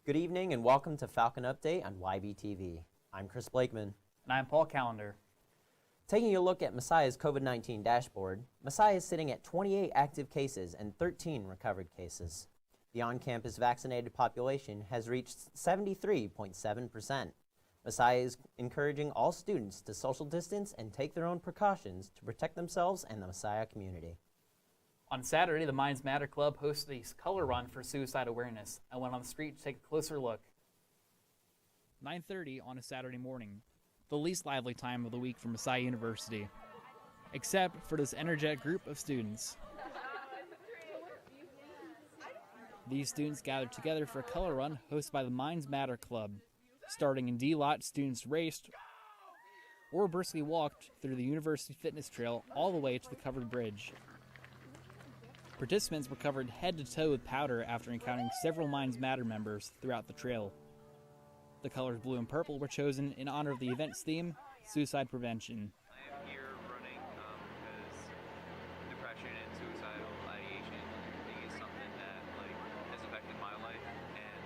Good evening and welcome to Falcon Update on YBTV. I'm Chris Blakeman. And I'm Paul Callender. Taking a look at Messiah's COVID-19 dashboard, Messiah is sitting at 28 active cases and 13 recovered cases. The on-campus vaccinated population has reached 73.7%. Messiah is encouraging all students to social distance and take their own precautions to protect themselves and the Messiah community. On Saturday, the Minds Matter Club hosted a color run for suicide awareness. I went on the street to take a closer look. 9:30 on a Saturday morning, the least lively time of the week for Messiah University, except for this energetic group of students. These students gathered together for a color run hosted by the Minds Matter Club. Starting in D-Lot, students raced or briskly walked through the University Fitness Trail all the way to the covered bridge. Participants were covered head to toe with powder after encountering several Minds Matter members throughout the trail. The colors blue and purple were chosen in honor of the event's theme, suicide prevention. I am here running because depression and suicidal ideation is something that has affected my life, and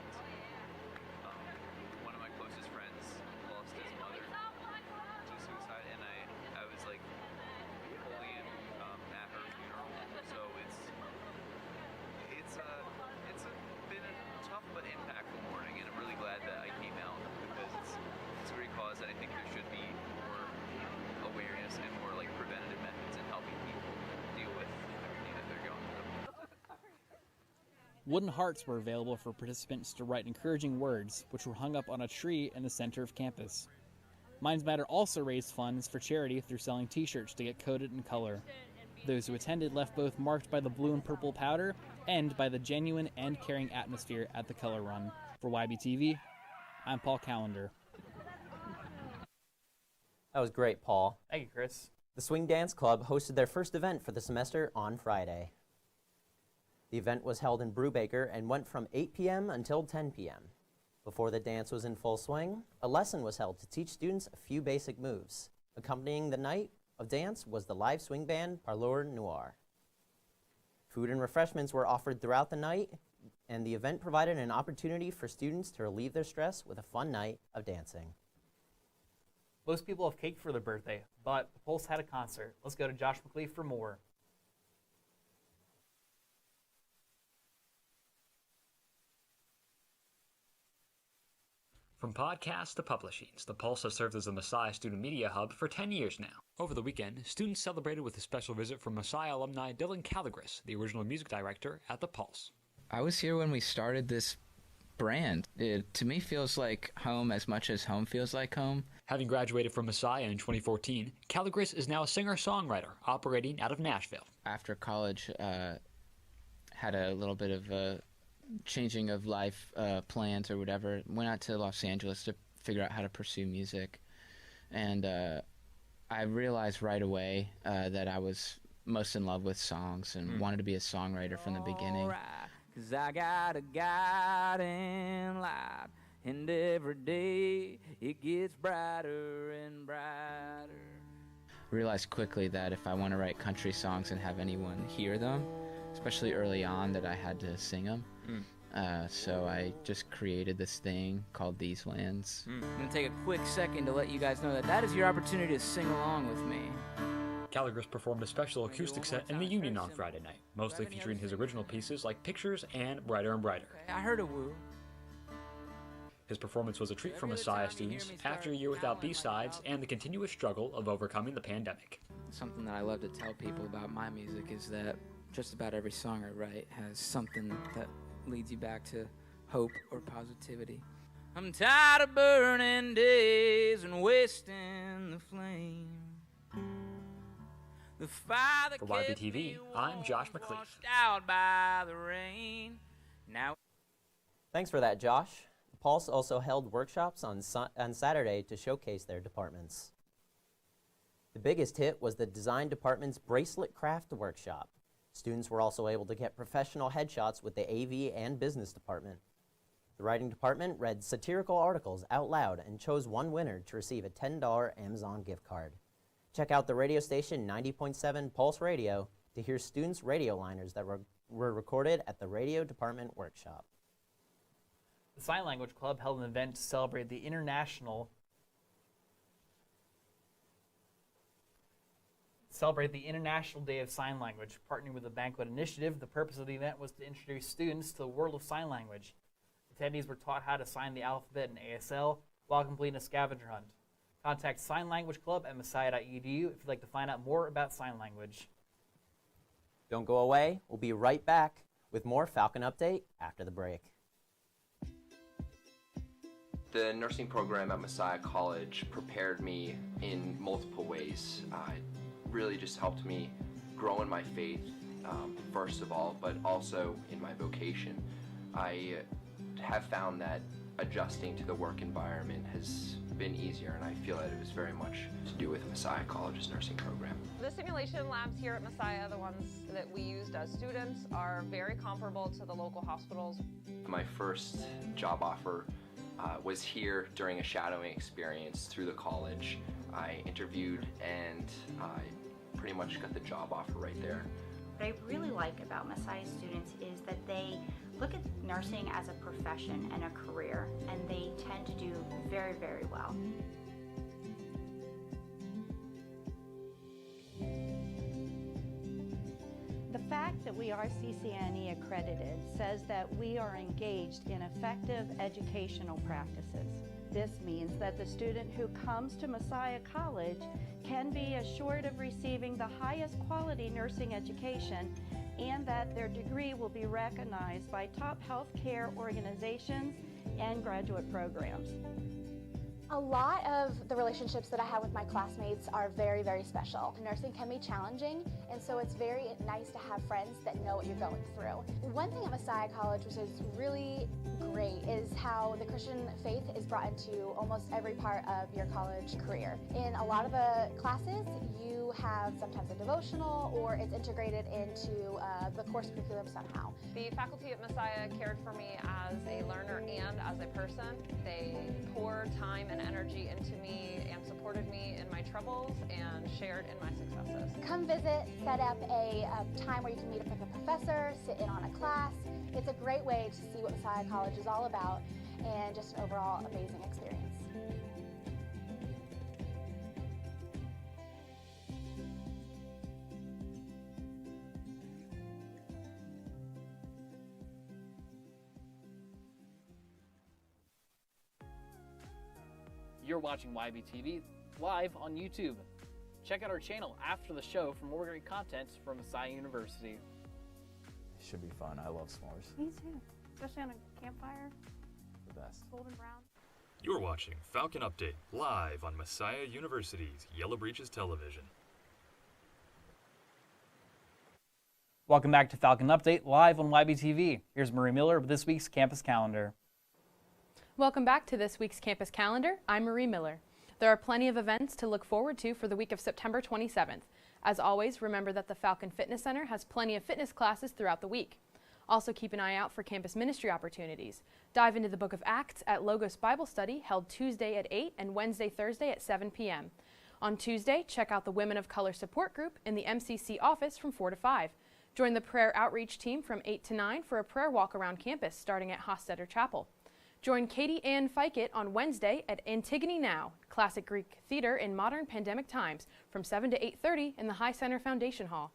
one of my closest friends lost his mother to suicide, and I was holding him at her funeral. So it's been a tough but impactful morning, and I'm really glad that I came out because it's a great cause, and I think there should be more awareness and more preventative methods in helping people deal with everything that they're going through. Wooden hearts were available for participants to write encouraging words, which were hung up on a tree in the center of campus. Minds Matter also raised funds for charity through selling t-shirts to get coded in color. Those who attended left both marked by the blue and purple powder and by the genuine and caring atmosphere at the color run. For YBTV, I'm Paul Callender. That was great, Paul. Thank you, Chris. The Swing Dance Club hosted their first event for the semester on Friday. The event was held in Brubaker and went from 8 p.m. until 10 p.m. Before the dance was in full swing, a lesson was held to teach students a few basic moves. Accompanying the night of dance was the live swing band Parlour Noir. Food and refreshments were offered throughout the night, and the event provided an opportunity for students to relieve their stress with a fun night of dancing. Most people have cake for their birthday, but the Pulse had a concert. Let's go to Josh McLeaf for more. From podcasts to publishings, the Pulse has served as the Messiah student media hub for 10 years now. Over the weekend, students celebrated with a special visit from Messiah alumni Dylan Calligris, the original music director at the Pulse. I was here when we started this brand. It, to me, feels like home as much as home feels like home. Having graduated from Messiah in 2014, Calligris is now a singer-songwriter operating out of Nashville. After college, had a little bit of a changing of life plans or whatever. Went out to Los Angeles to figure out how to pursue music. And I realized right away that I was most in love with songs and wanted to be a songwriter from the beginning. Right, 'cause I got a guiding light, and every day it gets brighter and brighter. Realized quickly that if I want to write country songs and have anyone hear them, especially early on, that I had to sing them. So I just created this thing called These Lands. I'm going to take a quick second to let you guys know that that is your opportunity to sing along with me. Calligris performed a special acoustic set in the Union on Friday night, mostly featuring his original pieces like Pictures and Brighter and Brighter. I heard a woo. His performance was a treat for Messiah students after a year without B-sides and the continuous struggle of overcoming the pandemic. Something that I love to tell people about my music is that just about every song I write has something that leads you back to hope or positivity. I'm tired of burning days and wasting the flame. The fire that For kept YBTV, me I'm Josh warm, McLeaf. washed out by the rain. Now Thanks for that, Josh. Pulse also held workshops on Saturday to showcase their departments. The biggest hit was the design department's bracelet craft workshop. Students were also able to get professional headshots with the AV and business department. The writing department read satirical articles out loud and chose one winner to receive a $10 Amazon gift card. Check out the radio station 90.7 Pulse Radio to hear students' radio liners that were recorded at the radio department workshop. The Sign Language Club held an event to celebrate the International Day of Sign Language. Partnering with the Banquet Initiative, the purpose of the event was to introduce students to the world of sign language. Attendees were taught how to sign the alphabet in ASL while completing a scavenger hunt. Contact Sign Language Club at messiah.edu if you'd like to find out more about sign language. Don't go away. We'll be right back with more Falcon Update after the break. The nursing program at Messiah College prepared me in multiple ways. It really just helped me grow in my faith, first of all, but also in my vocation. I have found that adjusting to the work environment has been easier, and I feel that it was very much to do with Messiah College's nursing program. The simulation labs here at Messiah, the ones that we used as students, are very comparable to the local hospitals. My first job offer was here during a shadowing experience through the college. I interviewed and I pretty much got the job offer right there. What I really like about Messiah students is that they look at nursing as a profession and a career, and they tend to do very, very well. The fact that we are CCNE accredited says that we are engaged in effective educational practices. This means that the student who comes to Messiah College can be assured of receiving the highest quality nursing education, and that their degree will be recognized by top healthcare organizations and graduate programs. A lot of the relationships that I have with my classmates are very, very special. Nursing can be challenging, and so it's very nice to have friends that know what you're going through. One thing at Messiah College, which is really great, is how the Christian faith is brought into almost every part of your college career. In a lot of the classes, you have sometimes a devotional, or it's integrated into the course curriculum somehow. The faculty at Messiah cared for me as a learner and as a person. They poured time and energy into me and supported me in my troubles and shared in my successes. Come visit, set up a time where you can meet up with a professor, sit in on a class. It's a great way to see what Messiah College is all about, and just an overall amazing experience. You're watching YBTV live on YouTube. Check out our channel after the show for more great content from Messiah University. It should be fun. I love s'mores. Me too, especially on a campfire. The best. Golden brown. You're watching Falcon Update live on Messiah University's Yellow Breeches Television. Welcome back to Falcon Update live on YBTV. Here's Marie Miller with this week's campus calendar. Welcome back to this week's campus calendar. I'm Marie Miller. There are plenty of events to look forward to for the week of September 27th. As always, remember that the Falcon Fitness Center has plenty of fitness classes throughout the week. Also keep an eye out for campus ministry opportunities. Dive into the Book of Acts at Logos Bible Study, held Tuesday at 8 and Wednesday, Thursday at 7 p.m. On Tuesday, check out the Women of Color Support Group in the MCC office from 4 to 5. Join the prayer outreach team from 8 to 9 for a prayer walk around campus starting at Hostetter Chapel. Join Katie Ann Fikett on Wednesday at Antigone Now, Classic Greek Theater in Modern Pandemic Times, from 7 to 8:30 in the High Center Foundation Hall.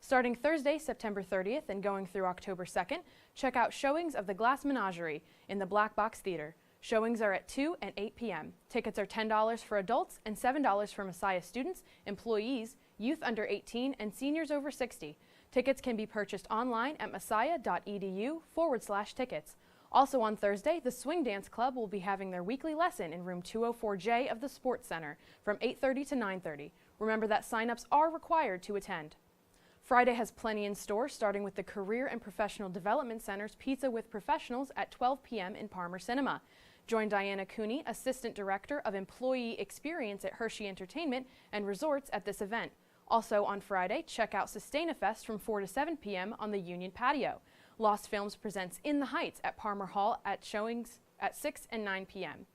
Starting Thursday, September 30th and going through October 2nd, check out showings of The Glass Menagerie in the Black Box Theater. Showings are at 2 and 8 p.m. Tickets are $10 for adults and $7 for Messiah students, employees, youth under 18, and seniors over 60. Tickets can be purchased online at messiah.edu/tickets. Also on Thursday, the Swing Dance Club will be having their weekly lesson in room 204J of the Sports Center from 8:30 to 9:30. Remember that sign-ups are required to attend. Friday has plenty in store, starting with the Career and Professional Development Center's Pizza with Professionals at 12 p.m. in Parmer Cinema. Join Diana Cooney, Assistant Director of Employee Experience at Hershey Entertainment and Resorts at this event. Also on Friday, check out Sustainafest from 4 to 7 p.m. on the Union Patio. Lost Films presents In the Heights at Parmer Hall at showings at 6 and 9 p.m.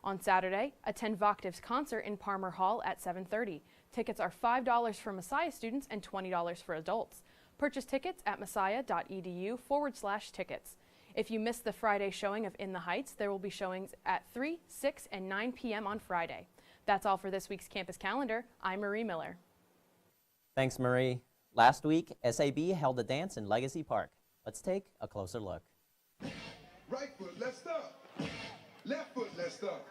On Saturday, attend Voctive's concert in Parmer Hall at 7:30. Tickets are $5 for Messiah students and $20 for adults. Purchase tickets at messiah.edu/tickets. If you missed the Friday showing of In the Heights, there will be showings at 3, 6, and 9 p.m. on Friday. That's all for this week's campus calendar. I'm Marie Miller. Thanks, Marie. Last week, SAB held a dance in Legacy Park. Let's take a closer look. Right foot, let's stop. Left foot, let's stop.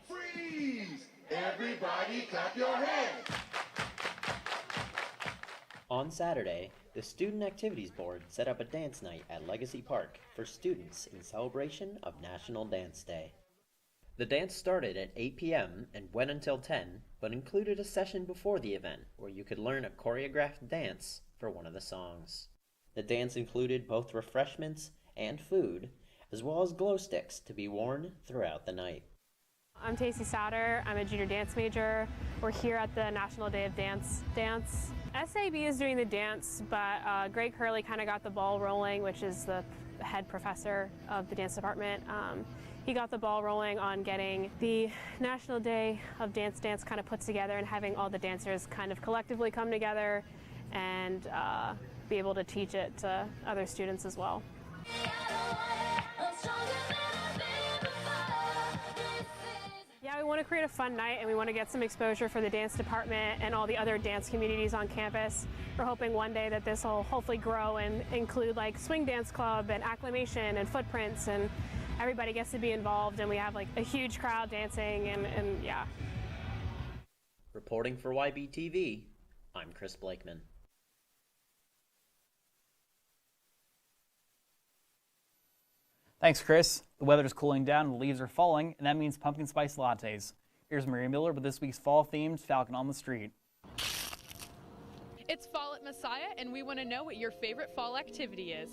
Freeze! Everybody clap your hands. On Saturday, the Student Activities Board set up a dance night at Legacy Park for students in celebration of National Dance Day. The dance started at 8 p.m. and went until 10, but included a session before the event where you could learn a choreographed dance for one of the songs. The dance included both refreshments and food, as well as glow sticks to be worn throughout the night. I'm Tacey Sauter. I'm a junior dance major. We're here at the National Day of Dance. SAB is doing the dance, but Greg Hurley kind of got the ball rolling, which is the head professor of the dance department. He got the ball rolling on getting the National Day of Dance kind of put together and having all the dancers kind of collectively come together and be able to teach it to other students as well. Yeah, we want to create a fun night and we want to get some exposure for the dance department and all the other dance communities on campus. We're hoping one day that this will hopefully grow and include like swing dance club and acclimation and footprints, and everybody gets to be involved and we have like a huge crowd dancing and yeah. Reporting for YBTV, I'm Chris Blakeman. Thanks, Chris. The weather is cooling down and the leaves are falling, and that means pumpkin spice lattes. Here's Marie Miller with this week's fall-themed Falcon on the Street. It's fall at Messiah, and we want to know what your favorite fall activity is.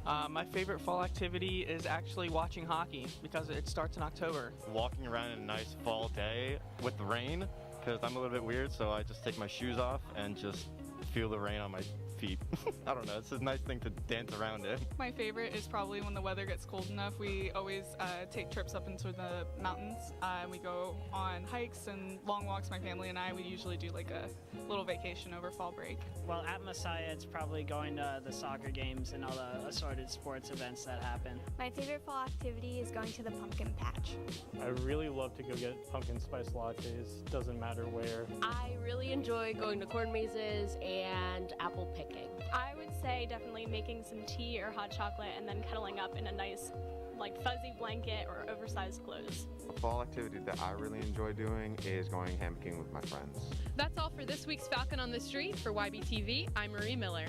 My favorite fall activity is actually watching hockey because it starts in October. Walking around in a nice fall day with the rain, because I'm a little bit weird, so I just take my shoes off and just feel the rain on my feet. I don't know, it's a nice thing to dance around it. My favorite is probably when the weather gets cold enough. We always take trips up into the mountains and we go on hikes and long walks. My family and I, we usually do like a little vacation over fall break. Well, at Messiah, it's probably going to the soccer games and all the assorted sports events that happen. My favorite fall activity is going to the pumpkin patch. I really love to go get pumpkin spice lattes, doesn't matter where. I really enjoy going to corn mazes and apple picking. I would say definitely making some tea or hot chocolate and then cuddling up in a nice like fuzzy blanket or oversized clothes. A fall activity that I really enjoy doing is going hammocking with my friends. That's all for this week's Falcon on the Street. For YBTV, I'm Marie Miller.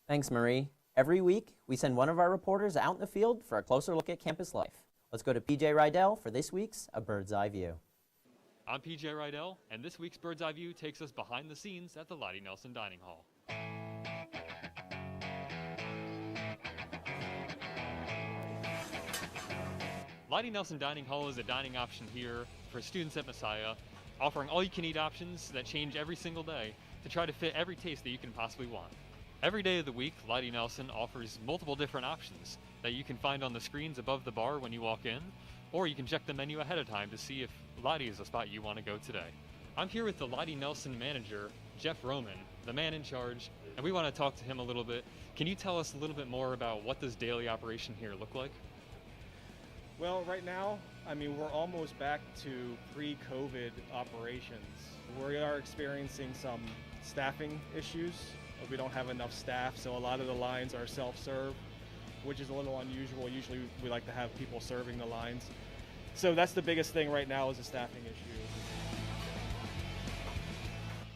Thanks, Marie. Every week, we send one of our reporters out in the field for a closer look at campus life. Let's go to PJ Rydell for this week's A Bird's Eye View. I'm PJ Rydell, and this week's Bird's Eye View takes us behind the scenes at the Lottie Nelson Dining Hall. Lottie Nelson Dining Hall is a dining option here for students at Messiah, offering all-you-can-eat options that change every single day to try to fit every taste that you can possibly want. Every day of the week, Lottie Nelson offers multiple different options that you can find on the screens above the bar when you walk in, or you can check the menu ahead of time to see if Lottie is a spot you want to go today. I'm here with the Lottie Nelson manager, Jeff Roman, the man in charge, and we want to talk to him a little bit. Can you tell us a little bit more about what does daily operation here look like? Well, right now, I mean, we're almost back to pre-COVID operations. We are experiencing some staffing issues. We don't have enough staff, so a lot of the lines are self-serve, which is a little unusual. Usually we like to have people serving the lines. So that's the biggest thing right now is a staffing issue.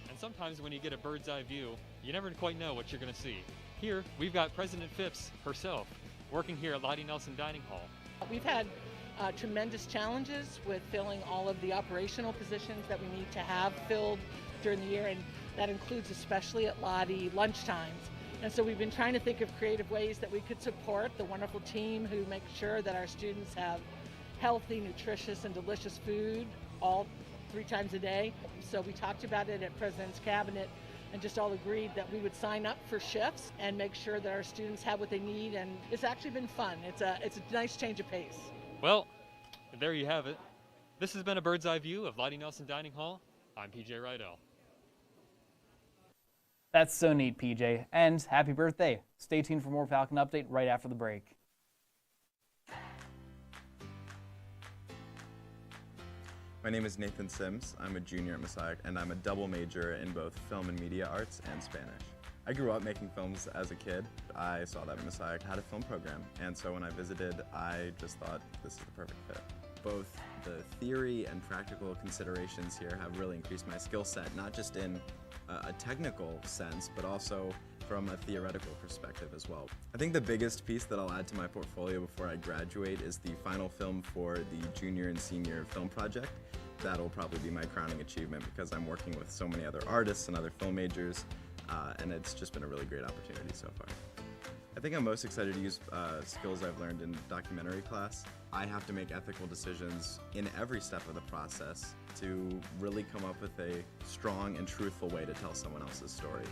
And sometimes when you get a bird's eye view, you never quite know what you're going to see. Here, we've got President Phipps herself working here at Lottie Nelson Dining Hall. We've had tremendous challenges with filling all of the operational positions that we need to have filled during the year, and that includes especially at Lottie lunchtimes. And so we've been trying to think of creative ways that we could support the wonderful team who make sure that our students have healthy, nutritious, and delicious food all 3 times a day. So we talked about it at President's Cabinet and just all agreed that we would sign up for shifts and make sure that our students have what they need, and it's actually been fun. It's a nice change of pace. Well, there you have it. This has been a bird's eye view of Lottie Nelson Dining Hall. I'm PJ Rydell. That's so neat, PJ. And happy birthday. Stay tuned for more Falcon Update right after the break. My name is Nathan Sims. I'm a junior at Messiah, and I'm a double major in both film and media arts and Spanish. I grew up making films as a kid. I saw that Messiah had a film program, and so when I visited, I just thought this is the perfect fit. Both the theory and practical considerations here have really increased my skill set, not just in a technical sense, but also from a theoretical perspective as well. I think the biggest piece that I'll add to my portfolio before I graduate is the final film for the junior and senior film project. That'll probably be my crowning achievement because I'm working with so many other artists and other film majors, and it's just been a really great opportunity so far. I think I'm most excited to use skills I've learned in documentary class. I have to make ethical decisions in every step of the process to really come up with a strong and truthful way to tell someone else's story.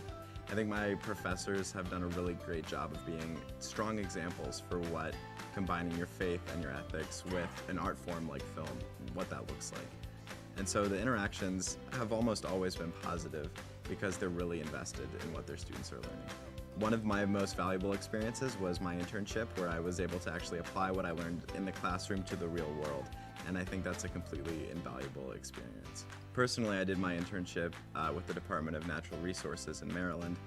I think my professors have done a really great job of being strong examples for what combining your faith and your ethics with an art form like film, what that looks like. And so the interactions have almost always been positive because they're really invested in what their students are learning. One of my most valuable experiences was my internship, where I was able to actually apply what I learned in the classroom to the real world, and I think that's a completely invaluable experience. Personally, I did my internship with the Department of Natural Resources in Maryland.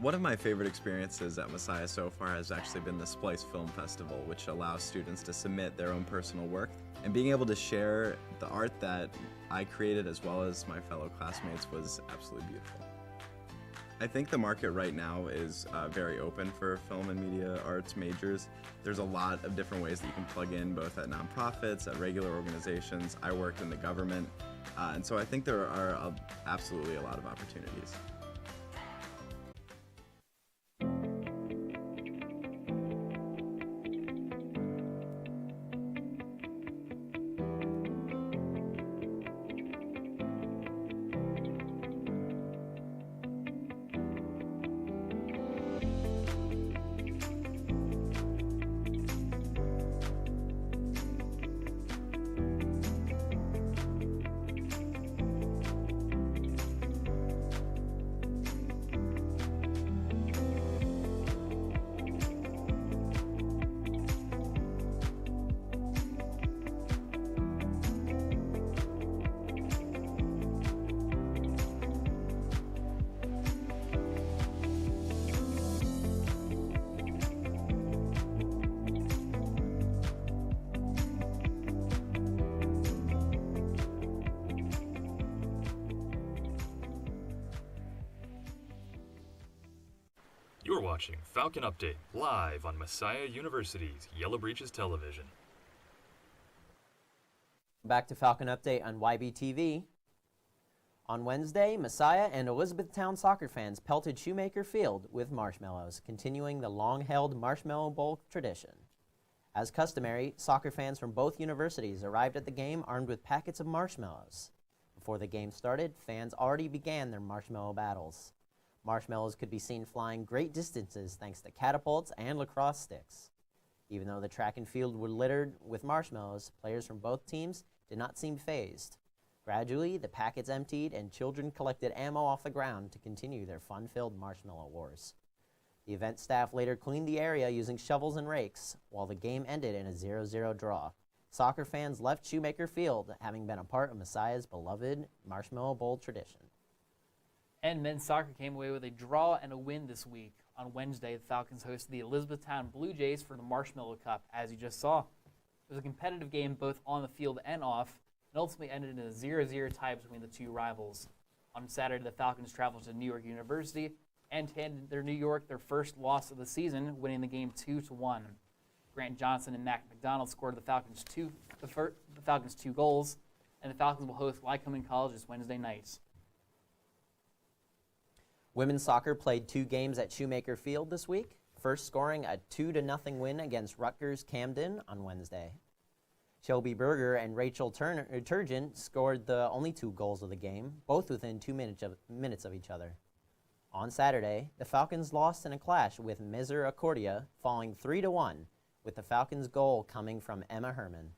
One of my favorite experiences at Messiah so far has actually been the Splice Film Festival, which allows students to submit their own personal work, and being able to share the art that I created as well as my fellow classmates was absolutely beautiful. I think the market right now is very open for film and media arts majors. There's a lot of different ways that you can plug in, both at nonprofits, at regular organizations. I worked in the government, and so I think there are absolutely a lot of opportunities. You're watching Falcon Update live on Messiah University's Yellow Breeches Television. Back to Falcon Update on YBTV. On Wednesday, Messiah and Elizabethtown soccer fans pelted Shoemaker Field with marshmallows, continuing the long-held Marshmallow Bowl tradition. As customary, soccer fans from both universities arrived at the game armed with packets of marshmallows. Before the game started, fans already began their marshmallow battles. Marshmallows could be seen flying great distances thanks to catapults and lacrosse sticks. Even though the track and field were littered with marshmallows, players from both teams did not seem fazed. Gradually, the packets emptied and children collected ammo off the ground to continue their fun-filled marshmallow wars. The event staff later cleaned the area using shovels and rakes, while the game ended in a 0-0 draw. Soccer fans left Shoemaker Field, having been a part of Messiah's beloved Marshmallow Bowl tradition. And men's soccer came away with a draw and a win this week. On Wednesday, the Falcons hosted the Elizabethtown Blue Jays for the Marshmallow Cup, as you just saw. It was a competitive game both on the field and off, and ultimately ended in a 0-0 tie between the two rivals. On Saturday, the Falcons traveled to New York University and handed their New York their first loss of the season, winning the game 2-1. Grant Johnson and Mac McDonald scored the Falcons two goals, and the Falcons will host Lycoming College this Wednesday night. Women's soccer played 2 games at Shoemaker Field this week, first scoring a 2-0 win against Rutgers Camden on Wednesday. Shelby Berger and Rachel Turgeon scored the only 2 goals of the game, both within 2 minutes of each other. On Saturday, the Falcons lost in a clash with Misericordia, falling 3-1, with the Falcons' goal coming from Emma Herman.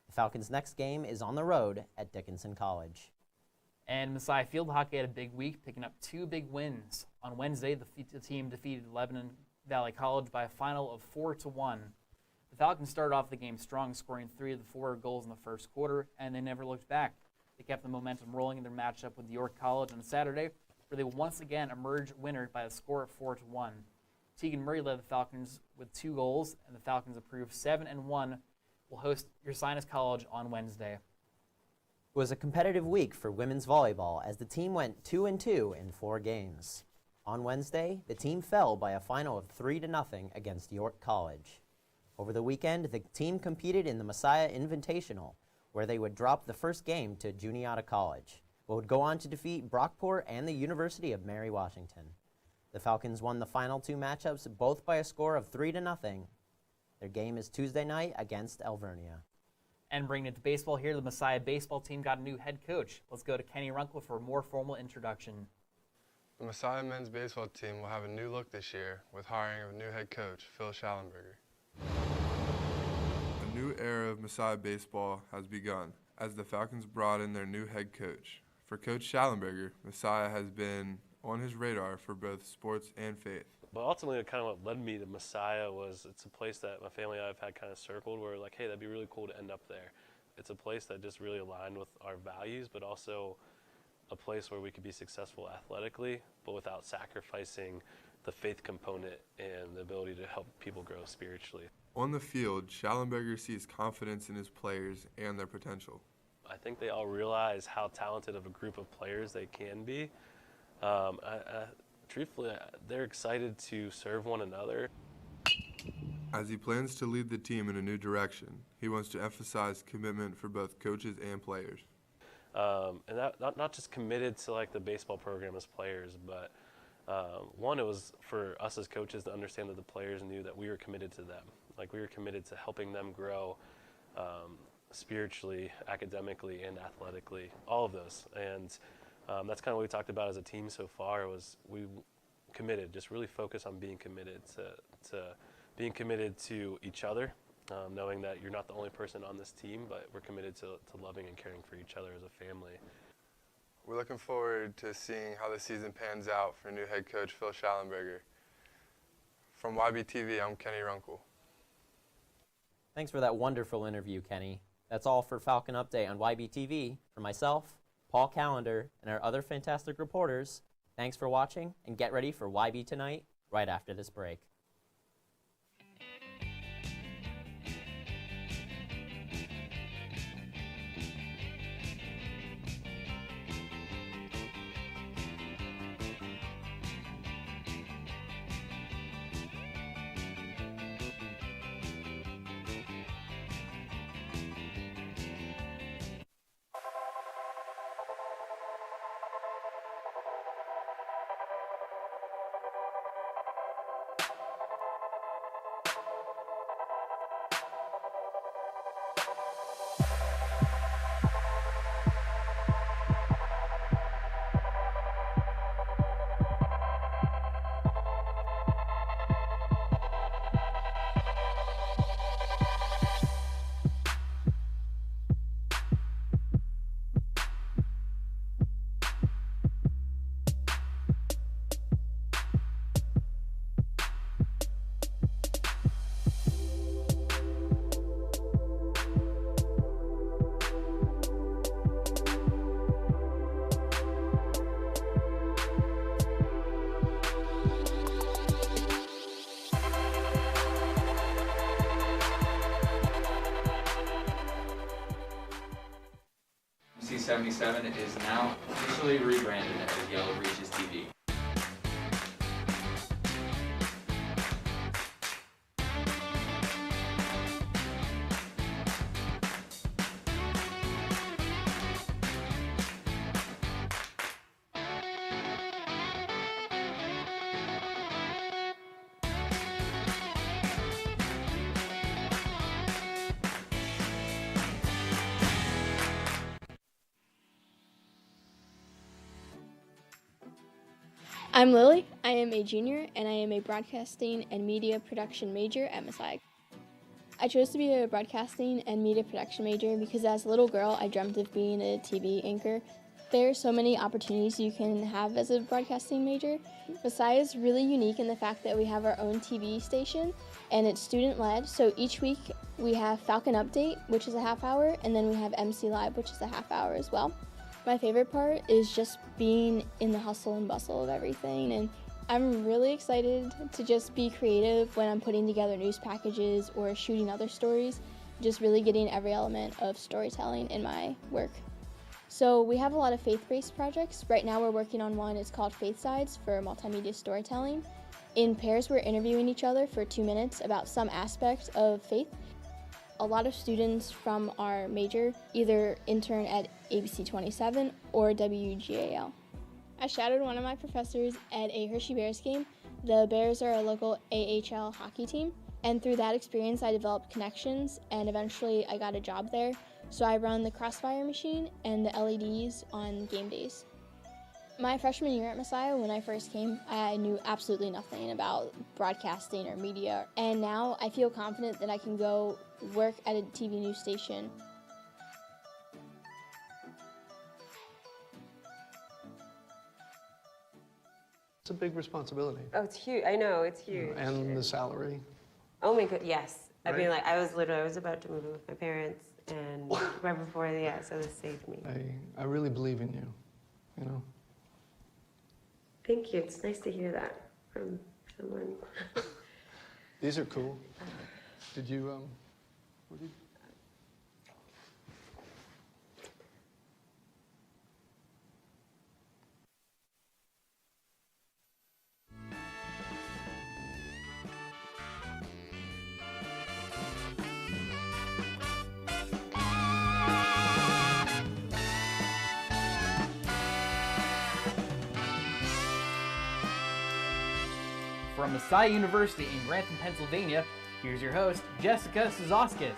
The Falcons' next game is on the road at Dickinson College. And Messiah Field Hockey had a big week, picking up 2 big wins. On Wednesday, the team defeated Lebanon Valley College by a final of 4-1. The Falcons started off the game strong, scoring 3 of the 4 goals in the first quarter, and they never looked back. They kept the momentum rolling in their matchup with York College on Saturday, where they once again emerged winner by a score of 4-1. Tegan Murray led the Falcons with 2 goals, and the Falcons approved 7-1 will host Ursinus College on Wednesday. It was a competitive week for women's volleyball as the team went 2-2 in 4 games. On Wednesday, the team fell by a final of 3-0 against York College. Over the weekend, the team competed in the Messiah Invitational, where they would drop the first game to Juniata College, but would go on to defeat Brockport and the University of Mary Washington. The Falcons won the final 2 matchups, both by a score of 3-0. Their game is Tuesday night against Alvernia. And bringing it to baseball here, the Messiah baseball team got a new head coach. Let's go to Kenny Runkle for a more formal introduction. The Messiah men's baseball team will have a new look this year with hiring of a new head coach, Phil Schallenberger. A new era of Messiah baseball has begun as the Falcons brought in their new head coach. For Coach Schallenberger, Messiah has been on his radar for both sports and faith. But ultimately, kind of what led me to Messiah was it's a place that my family and I have had kind of circled where like, hey, that'd be really cool to end up there. It's a place that just really aligned with our values, but also a place where we could be successful athletically, but without sacrificing the faith component and the ability to help people grow spiritually. On the field, Schallenberger sees confidence in his players and their potential. I think they all realize how talented of a group of players they can be. Truthfully, they're excited to serve one another. As he plans to lead the team in a new direction, he wants to emphasize commitment for both coaches and players. And that not just committed to like the baseball program as players, but one, it was for us as coaches to understand that the players knew that we were committed to them. Like we were committed to helping them grow spiritually, academically, and athletically, all of those. And that's kind of what we talked about as a team so far was we committed, just really focus on being committed to being committed to each other, knowing that you're not the only person on this team, but we're committed to loving and caring for each other as a family. We're looking forward to seeing how the season pans out for new head coach Phil Schallenberger. From YBTV, I'm Kenny Runkle. Thanks for that wonderful interview, Kenny. That's all for Falcon Update on YBTV. For myself, Paul Callender, and our other fantastic reporters, thanks for watching, and get ready for YB Tonight right after this break. C77 is now officially rebranded as Yellow Breeches TV. I'm Lily. I am a junior, and I am a broadcasting and media production major at Messiah. I chose to be a broadcasting and media production major because as a little girl, I dreamt of being a TV anchor. There are so many opportunities you can have as a broadcasting major. Messiah is really unique in the fact that we have our own TV station and it's student-led. So each week we have Falcon Update, which is a half hour, and then we have MC Live, which is a half hour as well. My favorite part is just being in the hustle and bustle of everything, and I'm really excited to just be creative when I'm putting together news packages or shooting other stories, just really getting every element of storytelling in my work. So we have a lot of faith-based projects. Right now we're working on one, it's called Faith Sides for multimedia storytelling. In pairs we're interviewing each other for 2 minutes about some aspect of faith. A lot of students from our major either intern at ABC 27 or WGAL. I shadowed one of my professors at a Hershey Bears game. The Bears are a local AHL hockey team, and through that experience I developed connections and eventually I got a job there. So I run the Crossfire machine and the LEDs on game days. My freshman year at Messiah, when I first came, I knew absolutely nothing about broadcasting or media, and now I feel confident that I can go work at a TV news station. It's a big responsibility. Oh, it's huge. I know, it's huge. And the salary. Oh my god, yes. I mean, Right? like, I was about to move in with my parents, and right before, yeah, so this saved me. I really believe in you, you know? Thank you. It's nice to hear that from someone. These are cool. Did you, what did From Messiah University in Grantham, Pennsylvania, here's your host, Jessica Suzauskis.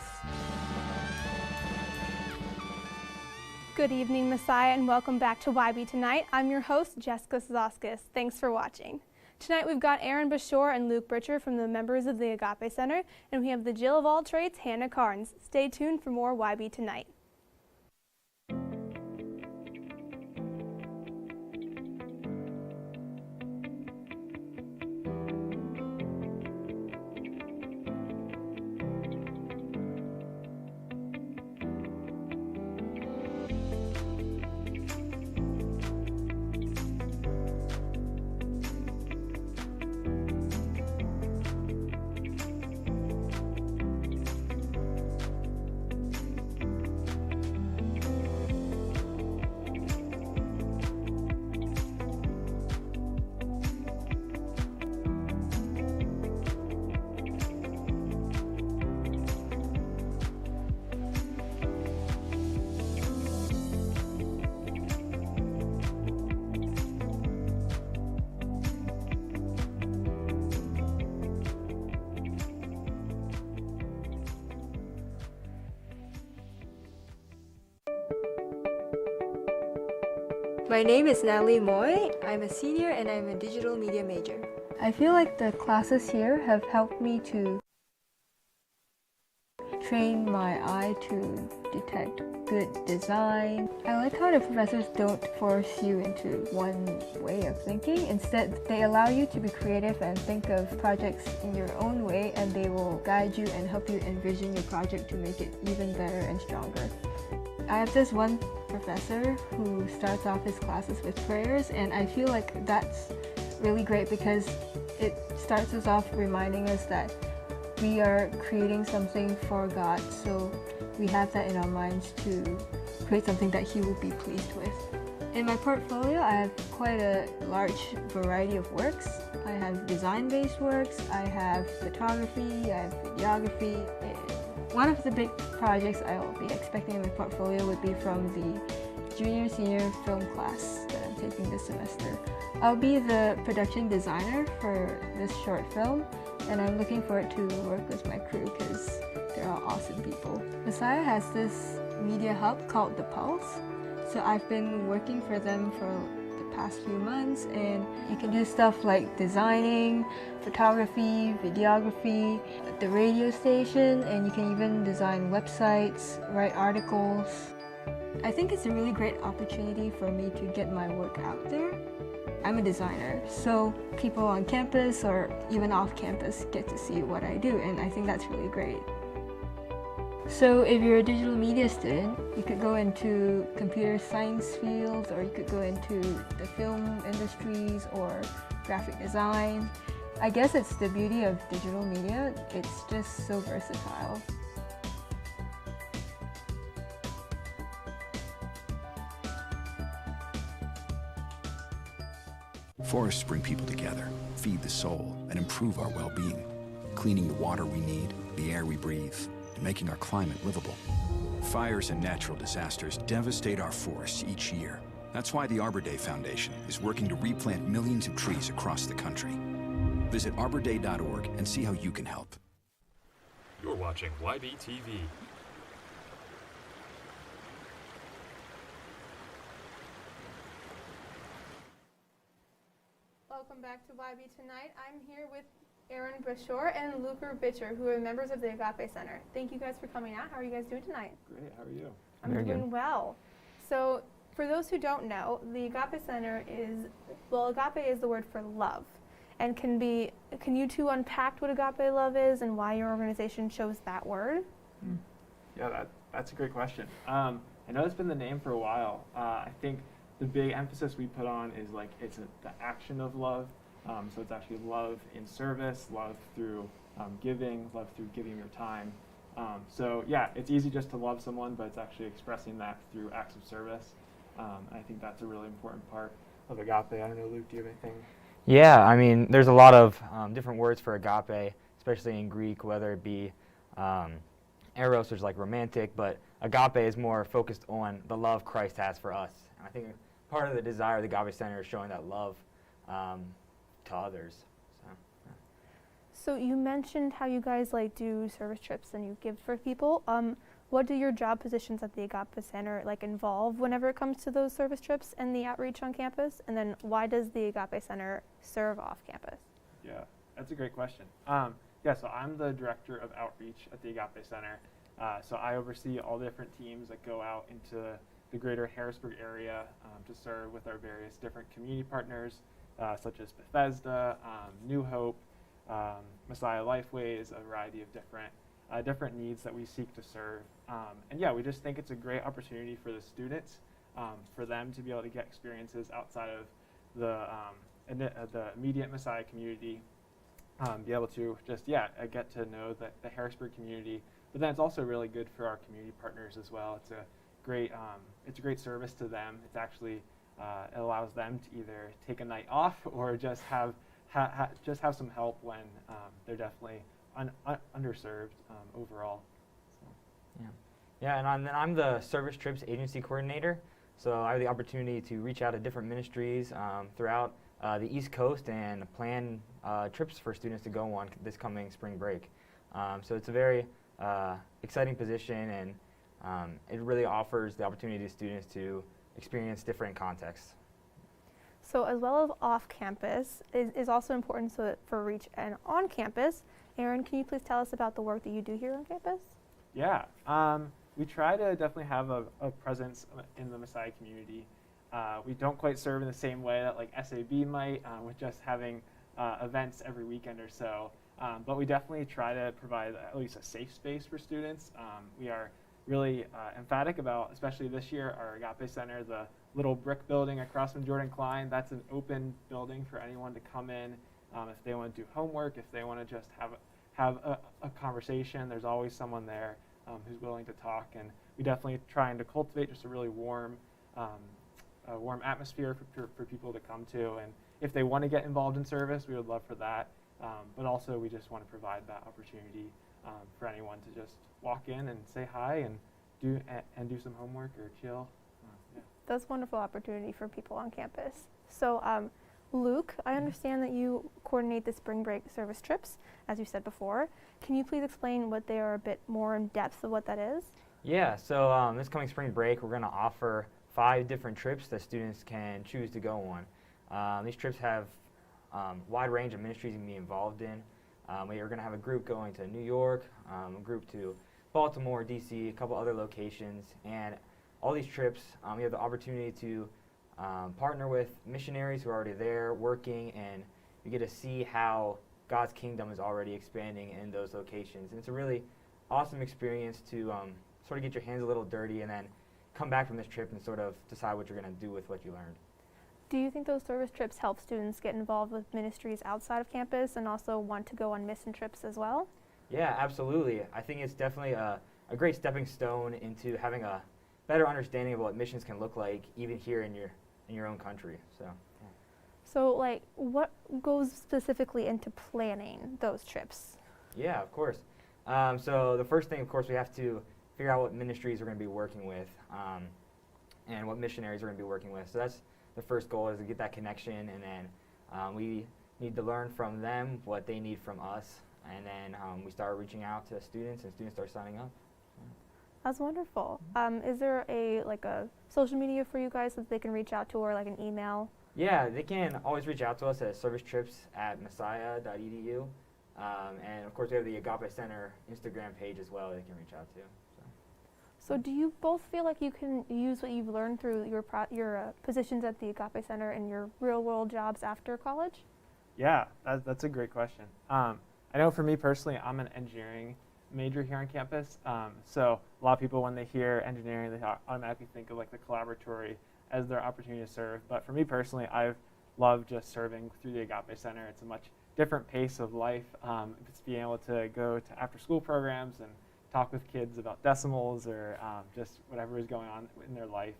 Good evening, Messiah, and welcome back to YB Tonight. I'm your host, Jessica Suzauskis. Thanks for watching. Tonight we've got Aaron Bashore and Luke Britcher from the members of the Agape Center, and we have the Jill of all trades, Hannah Carnes. Stay tuned for more YB Tonight. My name is Natalie Moy. I'm a senior and I'm a digital media major. I feel like the classes here have helped me to train my eye to detect good design. I like how the professors don't force you into one way of thinking. Instead, they allow you to be creative and think of projects in your own way, and they will guide you and help you envision your project to make it even better and stronger. I have this one professor who starts off his classes with prayers, and I feel like that's really great because it starts us off reminding us that we are creating something for God, so we have that in our minds to create something that He will be pleased with. In my portfolio, I have quite a large variety of works. I have design-based works, I have photography, I have videography. One of the big projects I will be expecting in my portfolio would be from the junior-senior film class that I'm taking this semester. I'll be the production designer for this short film, and I'm looking forward to work with my crew because they're all awesome people. Messiah has this media hub called The Pulse, so I've been working for them for the past few months, and you can do stuff like designing, photography, videography, the radio station, and you can even design websites, write articles. I think it's a really great opportunity for me to get my work out there. I'm a designer, so people on campus or even off campus get to see what I do, and I think that's really great. So if you're a digital media student, you could go into computer science fields, or you could go into the film industries or graphic design. I guess it's the beauty of digital media, it's just so versatile. Forests bring people together, feed the soul, and improve our well-being, cleaning the water we need, the air we breathe, and making our climate livable. Fires and natural disasters devastate our forests each year. That's why the Arbor Day Foundation is working to replant millions of trees across the country. Visit arborday.org and see how you can help. You're watching YBTV. Welcome back to YB Tonight. I'm here with Aaron Brashore and Luke Bitcher, who are members of the Agape Center. Thank you guys for coming out. How are you guys doing tonight? Great, how are you? I'm doing well. So, for those who don't know, the Agape Center is, well, agape is the word for love. And can you two unpack what agape love is and why your organization chose that word? Yeah, that's a great question. I know it's been the name for a while. I think the big emphasis we put on is like it's the action of love. So it's actually love in service, love through giving, love through giving your time. So yeah, it's easy just to love someone, but it's actually expressing that through acts of service. I think that's a really important part of agape. I don't know, Luke, do you have anything? Yeah, I mean, there's a lot of different words for agape, especially in Greek, whether it be eros, which is like romantic, but agape is more focused on the love Christ has for us. And I think part of the desire of the Agape Center is showing that love to others. So you mentioned how you guys do service trips and you give for people. What do your job positions at the Agape Center involve whenever it comes to those service trips and the outreach on campus? And then why does the Agape Center serve off campus? Yeah, that's a great question. So I'm the director of outreach at the Agape Center. So I oversee all the different teams that go out into the greater Harrisburg area to serve with our various different community partners, such as Bethesda, New Hope, Messiah Lifeways, a variety of different needs that we seek to serve. And yeah, we just think it's a great opportunity for the students, for them to be able to get experiences outside of the immediate Messiah community, be able to just, get to know the Harrisburg community. But then it's also really good for our community partners as well. It's a great service to them. It's actually, it allows them to either take a night off or just have some help when they're definitely underserved overall. So. Yeah, and then I'm the service trips agency coordinator. So I have the opportunity to reach out to different ministries throughout the East Coast and plan trips for students to go on this coming spring break. So it's a very exciting position, and it really offers the opportunity to students to experience different contexts. So as well as off campus is also important for reach and on campus. Aaron, can you please tell us about the work that you do here on campus? Yeah, we try to definitely have a presence in the Messiah community. We don't quite serve in the same way that SAB might, with just having events every weekend or so. But we definitely try to provide at least a safe space for students. We are really emphatic about, especially this year, our Agape Center, the little brick building across from Jordan Klein. That's an open building for anyone to come in if they want to do homework, if they want to just have a conversation. There's always someone there who's willing to talk, and we definitely trying to cultivate just a really warm atmosphere for people to come to. And if they want to get involved in service, we would love for that. But also, we just want to provide that opportunity for anyone to just walk in and say hi and do some homework or chill. That's a wonderful opportunity for people on campus. So, Luke, I understand that you coordinate the spring break service trips, as you said before. Can you please explain what they are a bit more in depth of what that is? Yeah, so this coming spring break, we're going to offer 5 different trips that students can choose to go on. These trips have wide range of ministries you can be involved in. We are going to have a group going to New York, a group to Baltimore, D.C., a couple other locations, and all these trips, we have the opportunity to partner with missionaries who are already there working, and you get to see how God's kingdom is already expanding in those locations. And it's a really awesome experience to sort of get your hands a little dirty and then come back from this trip and sort of decide what you're going to do with what you learned. Do you think those service trips help students get involved with ministries outside of campus and also want to go on mission trips as well? Yeah, absolutely. I think it's definitely a great stepping stone into having a better understanding of what missions can look like even here in your own country. So like, what goes specifically into planning those trips? Yeah, of course. So the first thing, of course, we have to figure out what ministries we're going to be working with and what missionaries we're going to be working with. So that's the first goal, is to get that connection, and then we need to learn from them what they need from us, and then we start reaching out to students, and students start signing up. That's wonderful. Is there a social media for you guys that they can reach out to, or like an email? Yeah, they can always reach out to us at servicetrips@messiah.edu. And of course, we have the Agape Center Instagram page as well they can reach out to. So do you both feel like you can use what you've learned through your positions at the Agape Center in your real-world jobs after college? Yeah, that's a great question. I know for me personally, I'm an engineering major here on campus. So a lot of people, when they hear engineering, they automatically think of like the collaboratory as their opportunity to serve. But for me personally, I've loved just serving through the Agape Center. It's a much different pace of life. It's being able to go to after-school programs and talk with kids about decimals or just whatever is going on in their life.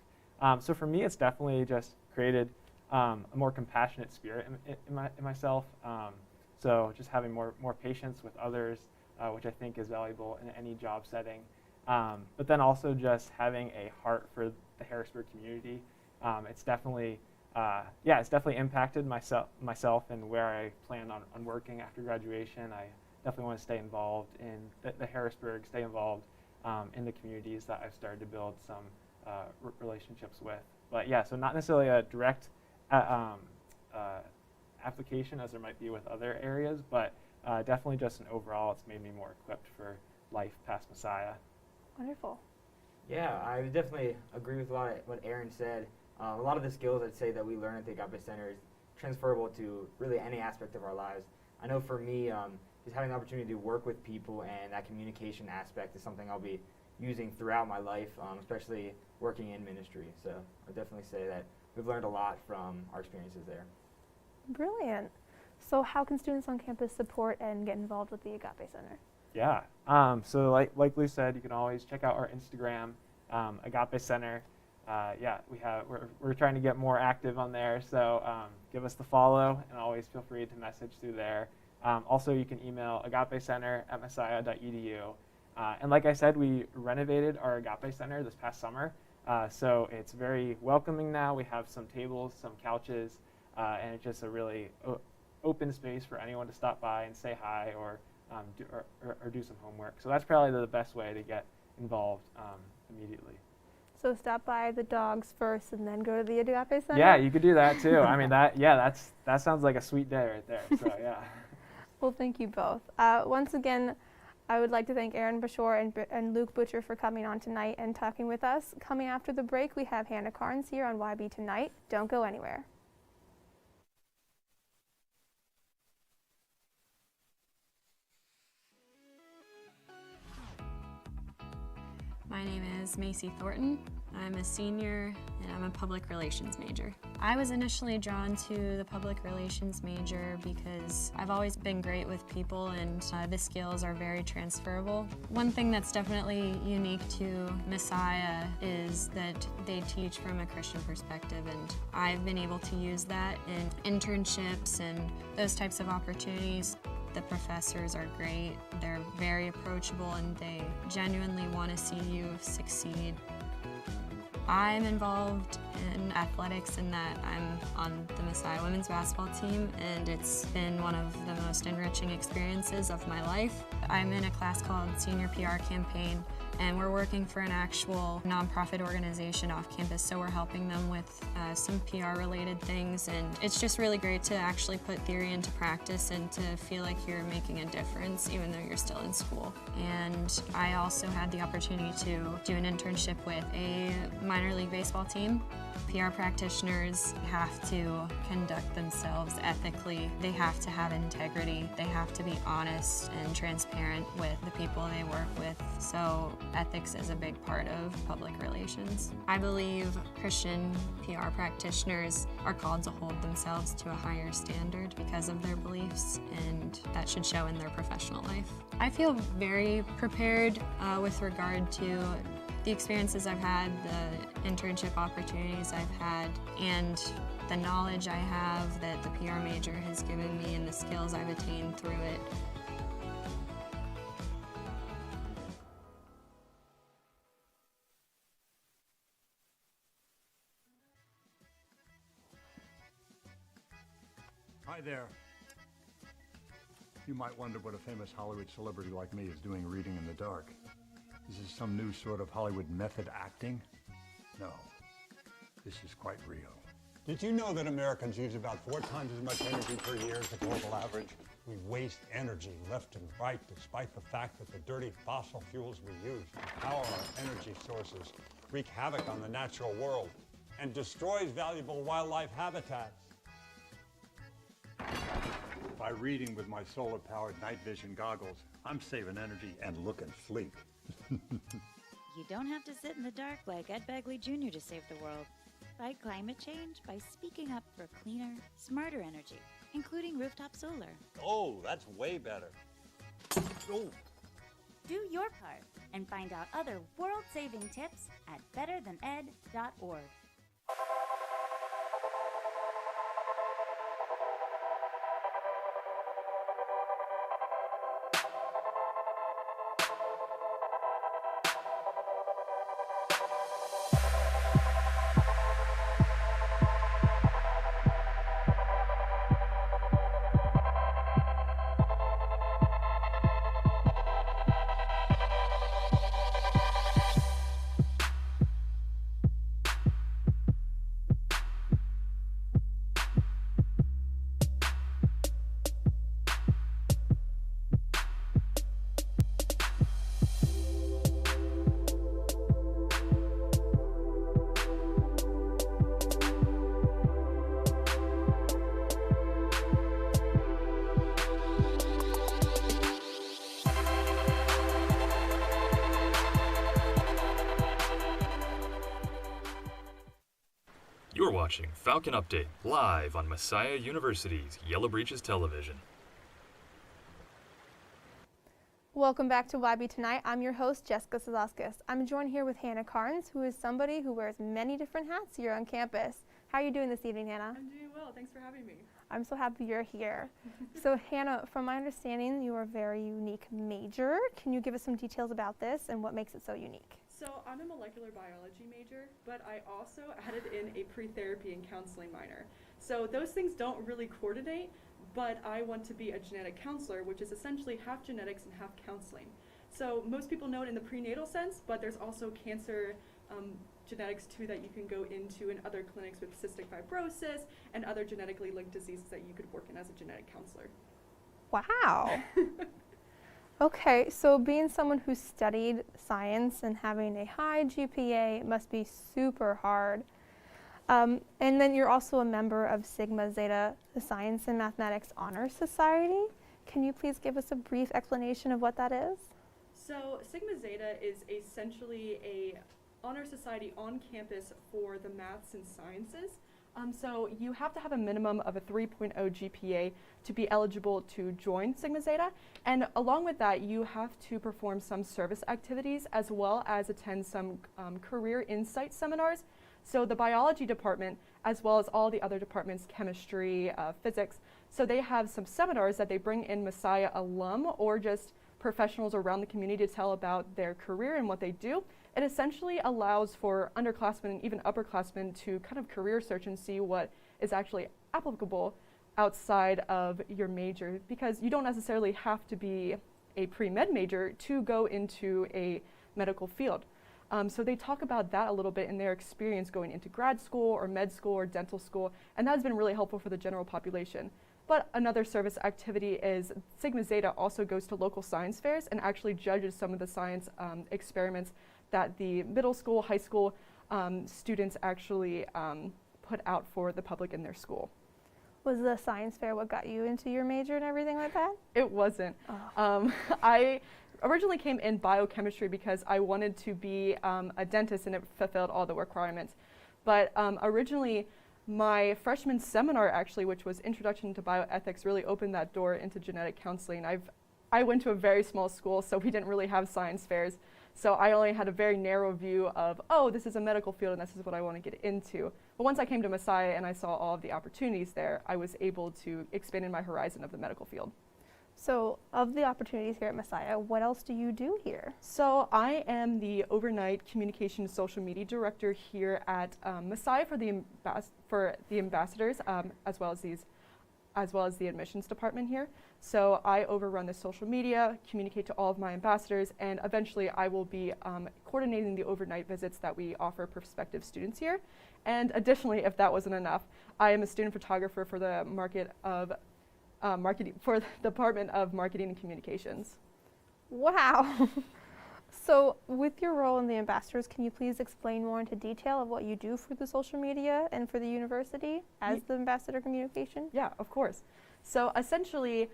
So for me, it's definitely just created a more compassionate spirit in myself. So just having more patience with others, which I think is valuable in any job setting. But then also just having a heart for the Harrisburg community. It's definitely impacted myself and where I plan on working after graduation. I definitely want to stay involved in the Harrisburg, stay involved in the communities that I've started to build some relationships with. But yeah, so not necessarily a direct application as there might be with other areas, but definitely just an overall, it's made me more equipped for life past Messiah. Wonderful. Yeah, I would definitely agree with a lot of what Aaron said. A lot of the skills I'd say that we learn at the Agape Center is transferable to really any aspect of our lives. I know for me, just having the opportunity to work with people and that communication aspect is something I'll be using throughout my life, especially working in ministry. So I'd definitely say that we've learned a lot from our experiences there. Brilliant. So how can students on campus support and get involved with the Agape Center? Yeah, so like Lou said, you can always check out our Instagram, Agape Center. We're trying to get more active on there, so give us the follow, and always feel free to message through there. Also, you can email agapecenter@messiah.edu. And like I said, we renovated our Agape Center this past summer, so it's very welcoming now. We have some tables, some couches, and it's just a really open space for anyone to stop by and say hi or do some homework. So that's probably the best way to get involved immediately. So stop by the dogs first and then go to the Agape Center? Yeah, you could do that too. I mean, that sounds like a sweet day right there. So yeah. Well, thank you both. Once again, I would like to thank Aaron Bashore and Luke Butcher for coming on tonight and talking with us. Coming after the break, we have Hannah Carnes here on YB Tonight. Don't go anywhere. My name is Macy Thornton. I'm a senior and I'm a public relations major. I was initially drawn to the public relations major because I've always been great with people and the skills are very transferable. One thing that's definitely unique to Messiah is that they teach from a Christian perspective, and I've been able to use that in internships and those types of opportunities. The professors are great, they're very approachable, and they genuinely want to see you succeed. I'm involved in athletics in that I'm on the Messiah women's basketball team, and it's been one of the most enriching experiences of my life. I'm in a class called Senior PR Campaign, and we're working for an actual nonprofit organization off campus, so we're helping them with some PR-related things, and it's just really great to actually put theory into practice and to feel like you're making a difference even though you're still in school. And I also had the opportunity to do an internship with a minor league baseball team. PR practitioners have to conduct themselves ethically. They have to have integrity. They have to be honest and transparent with the people they work with. So ethics is a big part of public relations. I believe Christian PR practitioners are called to hold themselves to a higher standard because of their beliefs, and that should show in their professional life. I feel very prepared with regard to the experiences I've had, the internship opportunities I've had, and the knowledge I have that the PR major has given me and the skills I've attained through it. Hi there. You might wonder what a famous Hollywood celebrity like me is doing reading in the dark. Is this some new sort of Hollywood method acting? No, this is quite real. Did you know that Americans use about 4 times as much energy per year as the global average? We waste energy left and right despite the fact that the dirty fossil fuels we use to power our energy sources wreak havoc on the natural world and destroys valuable wildlife habitats. By reading with my solar-powered night vision goggles, I'm saving energy and looking sleek. You don't have to sit in the dark like Ed Begley Jr. to save the world. Fight climate change by speaking up for cleaner, smarter energy, including rooftop solar. Oh, that's way better. Oh. Do your part and find out other world-saving tips at betterthaned.org. You're watching Falcon Update live on Messiah University's Yellow Breeches Television. Welcome back to YB Tonight. I'm your host, Jessica Sazaskis. I'm joined here with Hannah Carnes, who is somebody who wears many different hats here on campus. How are you doing this evening, Hannah? I'm doing well. Thanks for having me. I'm so happy you're here. So, Hannah, from my understanding, you are a very unique major. Can you give us some details about this and what makes it so unique? So I'm a molecular biology major, but I also added in a pre-therapy and counseling minor. So those things don't really coordinate, but I want to be a genetic counselor, which is essentially half genetics and half counseling. So most people know it in the prenatal sense, but there's also cancer genetics too that you can go into in other clinics with cystic fibrosis and other genetically linked diseases that you could work in as a genetic counselor. Wow. Okay, so being someone who studied science and having a high GPA must be super hard. And then you're also a member of Sigma Zeta, the Science and Mathematics Honor Society. Can you please give us a brief explanation of what that is? So Sigma Zeta is essentially a honor society on campus for the maths and sciences. So you have to have a minimum of a 3.0 GPA to be eligible to join Sigma Zeta. And along with that, you have to perform some service activities as well as attend some career insight seminars. So the biology department, as well as all the other departments, chemistry, physics, so they have some seminars that they bring in Messiah alum or just professionals around the community to tell about their career and what they do. It essentially allows for underclassmen and even upperclassmen to kind of career search and see what is actually applicable outside of your major, because you don't necessarily have to be a pre-med major to go into a medical field. So they talk about that a little bit in their experience going into grad school or med school or dental school, and that has been really helpful for the general population. But another service activity is Sigma Zeta also goes to local science fairs and actually judges some of the science experiments that the middle school, high school students actually put out for the public in their school. Was the science fair what got you into your major and everything like that? It wasn't. Oh. I originally came in biochemistry because I wanted to be a dentist and it fulfilled all the requirements. But originally, my freshman seminar actually, which was Introduction to Bioethics, really opened that door into genetic counseling. I went to a very small school, so we didn't really have science fairs. So I only had a very narrow view of, oh, this is a medical field and this is what I want to get into. But once I came to Messiah and I saw all of the opportunities there, I was able to expand in my horizon of the medical field. So of the opportunities here at Messiah, what else do you do here? So I am the overnight communication social media director here at Messiah for the ambassadors, as well as the admissions department here. So I overrun the social media, communicate to all of my ambassadors, and eventually I will be coordinating the overnight visits that we offer prospective students here. And additionally, if that wasn't enough, I am a student photographer for the Department of Marketing and Communications. Wow. So with your role in the ambassadors, can you please explain more into detail of what you do for the social media and for the university as the ambassador communication? Yeah, of course. So essentially,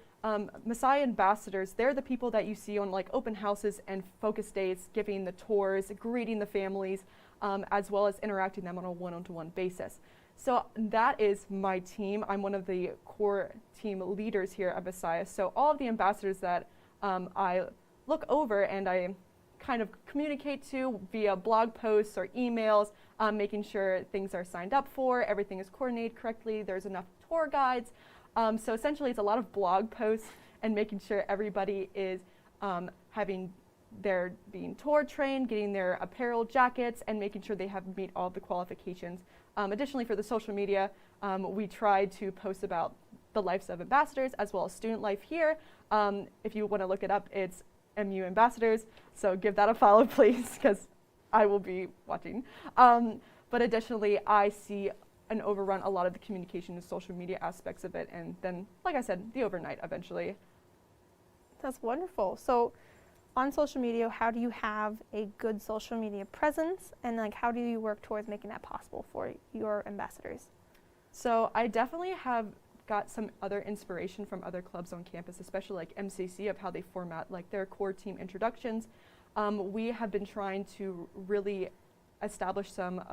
Messiah ambassadors, they're the people that you see on like open houses and focus days, giving the tours, greeting the families, as well as interacting them on a one-on-one basis. So that is my team. I'm one of the core team leaders here at Messiah. So all of the ambassadors that I look over and I kind of communicate to via blog posts or emails, making sure things are signed up for, everything is coordinated correctly, there's enough tour guides. So essentially it's a lot of blog posts and making sure everybody is they're being tour trained, getting their apparel, jackets, and making sure they meet all the qualifications. Additionally, for the social media, we try to post about the lives of ambassadors as well as student life here. If you want to look it up, it's MU Ambassadors, so give that a follow, please, because I will be watching. But additionally, I see and overrun a lot of the communication and social media aspects of it, and then, like I said, the overnight eventually. That's wonderful. So on social media, how do you have a good social media presence, and like how do you work towards making that possible for your ambassadors? So I definitely have got some other inspiration from other clubs on campus, especially like MCC, of how they format like their core team introductions. We have been trying to really establish some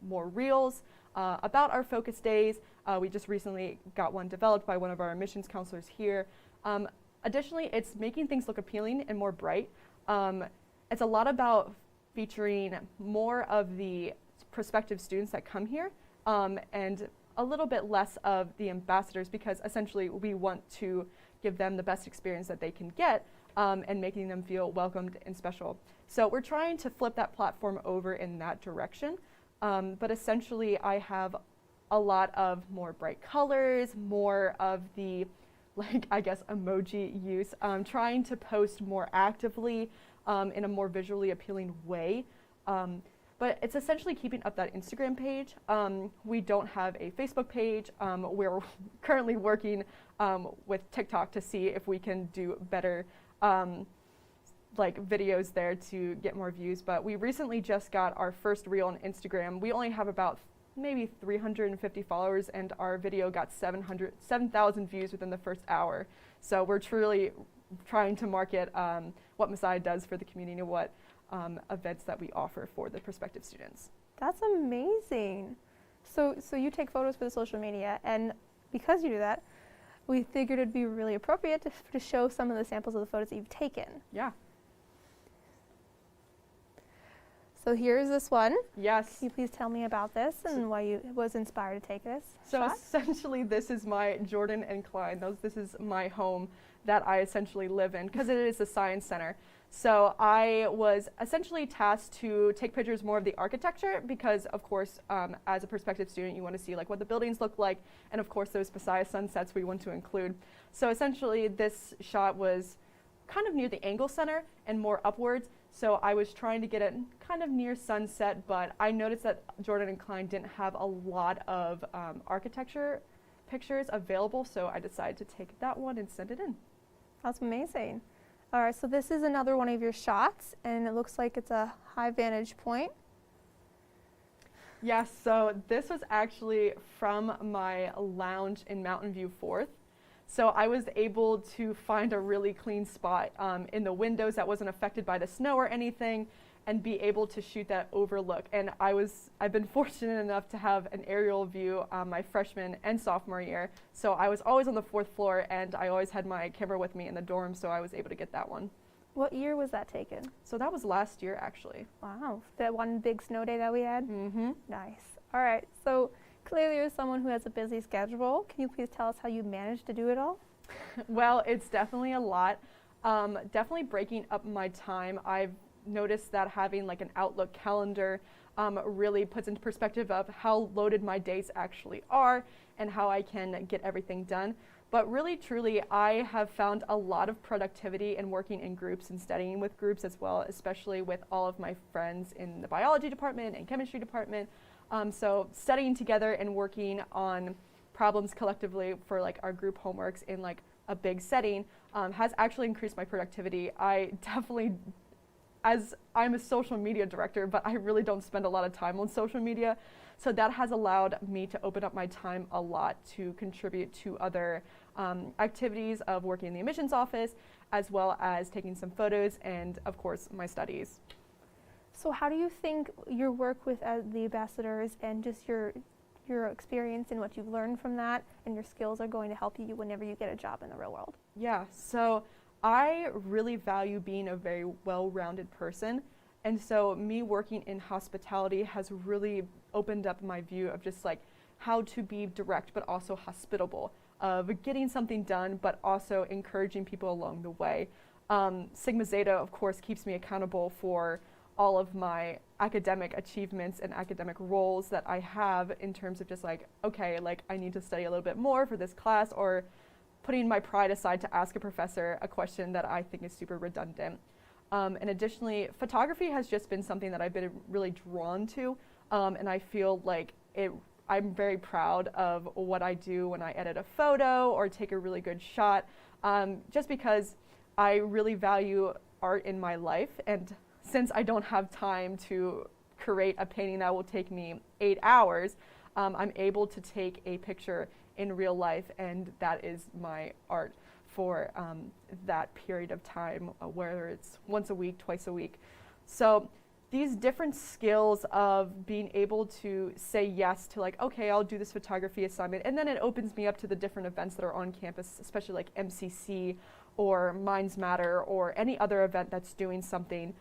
more reels about our focus days. We just recently got one developed by one of our admissions counselors here. Additionally, it's making things look appealing and more bright. It's a lot about featuring more of the prospective students that come here and a little bit less of the ambassadors, because essentially we want to give them the best experience that they can get and making them feel welcomed and special. So we're trying to flip that platform over in that direction. But essentially I have a lot of more bright colors, more of the, like, I guess, emoji use, trying to post more actively in a more visually appealing way. But it's essentially keeping up that Instagram page. We don't have a Facebook page. We're currently working with TikTok to see if we can do better like videos there to get more views. But we recently just got our first reel on Instagram. We only have about maybe 350 followers, and our video got 7,000 views within the first hour. So we're truly trying to market what Messiah does for the community and what events that we offer for the prospective students. That's amazing. So you take photos for the social media, and because you do that, we figured it'd be really appropriate to show some of the samples of the photos that you've taken. Yeah. So here's this one. Yes. Can you please tell me about this and why you was inspired to take this So shot? essentially this is my Jordan and Klein. This is my home that I essentially live in because it is a science center. So I was essentially tasked to take pictures more of the architecture because, of course, as a prospective student, you want to see like what the buildings look like, and of course those Messiah sunsets we want to include. So essentially this shot was kind of near the angle center and more upwards. So I was trying to get it kind of near sunset, but I noticed that Jordan and Klein didn't have a lot of architecture pictures available, so I decided to take that one and send it in. That's amazing. All right, so this is another one of your shots, and it looks like it's a high vantage point. Yes, so this was actually from my lounge in Mountain View 4th. So I was able to find a really clean spot in the windows that wasn't affected by the snow or anything, and be able to shoot that overlook. And I've been fortunate enough to have an aerial view my freshman and sophomore year. So I was always on the 4th floor, and I always had my camera with me in the dorm, so I was able to get that one. What year was that taken? So that was last year, actually. Wow, that one big snow day that we had? Mm-hmm. Nice. All right, so clearly you're someone who has a busy schedule. Can you please tell us how you managed to do it all? Well, it's definitely a lot. Definitely breaking up my time. I've noticed that having like an Outlook calendar really puts into perspective of how loaded my days actually are and how I can get everything done. But really, truly, I have found a lot of productivity in working in groups and studying with groups as well, especially with all of my friends in the biology department and chemistry department. So studying together and working on problems collectively for like our group homeworks in like a big setting has actually increased my productivity. I definitely, as I'm a social media director, but I really don't spend a lot of time on social media. So that has allowed me to open up my time a lot to contribute to other activities of working in the admissions office, as well as taking some photos and, of course, my studies. So how do you think your work with the ambassadors and just your experience and what you've learned from that and your skills are going to help you whenever you get a job in the real world? Yeah, so I really value being a very well-rounded person. And so me working in hospitality has really opened up my view of just like how to be direct but also hospitable, of getting something done but also encouraging people along the way. Sigma Zeta, of course, keeps me accountable for all of my academic achievements and academic roles that I have in terms of just like, okay, like I need to study a little bit more for this class, or putting my pride aside to ask a professor a question that I think is super redundant. And additionally, photography has just been something that I've been really drawn to, and I feel like I'm very proud of what I do when I edit a photo or take a really good shot, just because I really value art in my life. And since I don't have time to create a painting that will take me 8 hours, I'm able to take a picture in real life, and that is my art for that period of time, whether it's once a week, twice a week. So these different skills of being able to say yes to like, okay, I'll do this photography assignment, and then it opens me up to the different events that are on campus, especially like MCC or Minds Matter or any other event that's doing something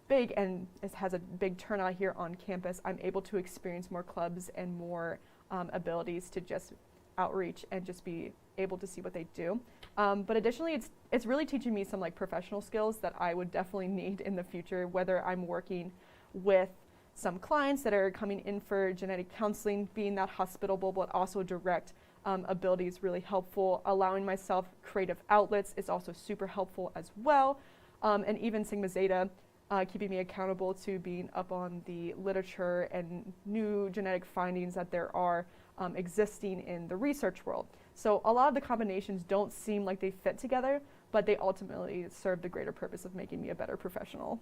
big and it has a big turnout here on campus. I'm able to experience more clubs and more abilities to just outreach and just be able to see what they do. But additionally, it's really teaching me some like professional skills that I would definitely need in the future, whether I'm working with some clients that are coming in for genetic counseling. Being that hospitable but also direct ability is really helpful. Allowing myself creative outlets is also super helpful as well. And even Sigma Zeta, keeping me accountable to being up on the literature and new genetic findings that there are existing in the research world. So a lot of the combinations don't seem like they fit together, but they ultimately serve the greater purpose of making me a better professional.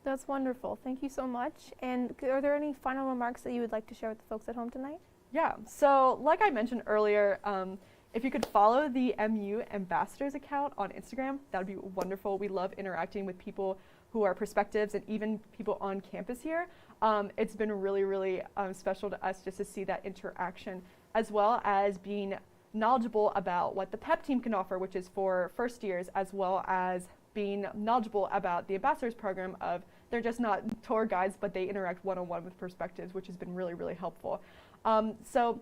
That's wonderful. Thank you so much. And are there any final remarks that you would like to share with the folks at home tonight? Yeah, so like I mentioned earlier, if you could follow the MU Ambassadors account on Instagram, that would be wonderful. We love interacting with people who are perspectives and even people on campus here. It's been really, really special to us just to see that interaction, as well as being knowledgeable about what the PEP team can offer, which is for first years, as well as being knowledgeable about the ambassadors program of they're just not tour guides, but they interact one-on-one with perspectives, which has been really, really helpful. So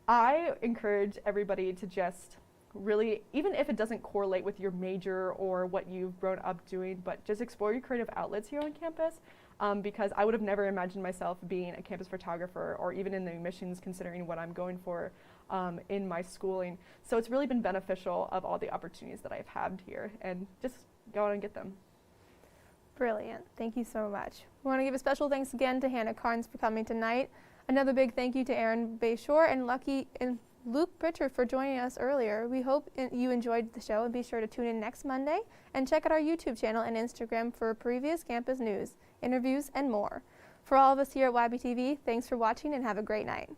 I encourage everybody to just really, even if it doesn't correlate with your major or what you've grown up doing, but just explore your creative outlets here on campus, because I would have never imagined myself being a campus photographer or even in the admissions, considering what I'm going for in my schooling. So it's really been beneficial of all the opportunities that I've had here, and just go out and get them. Brilliant. Thank you so much. We want to give a special thanks again to Hannah Carnes for coming tonight. Another big thank you to Aaron Bayshore and Luke Pritchard for joining us earlier. We hope you enjoyed the show, and be sure to tune in next Monday and check out our YouTube channel and Instagram for previous campus news, interviews, and more. For all of us here at YBTV, thanks for watching and have a great night.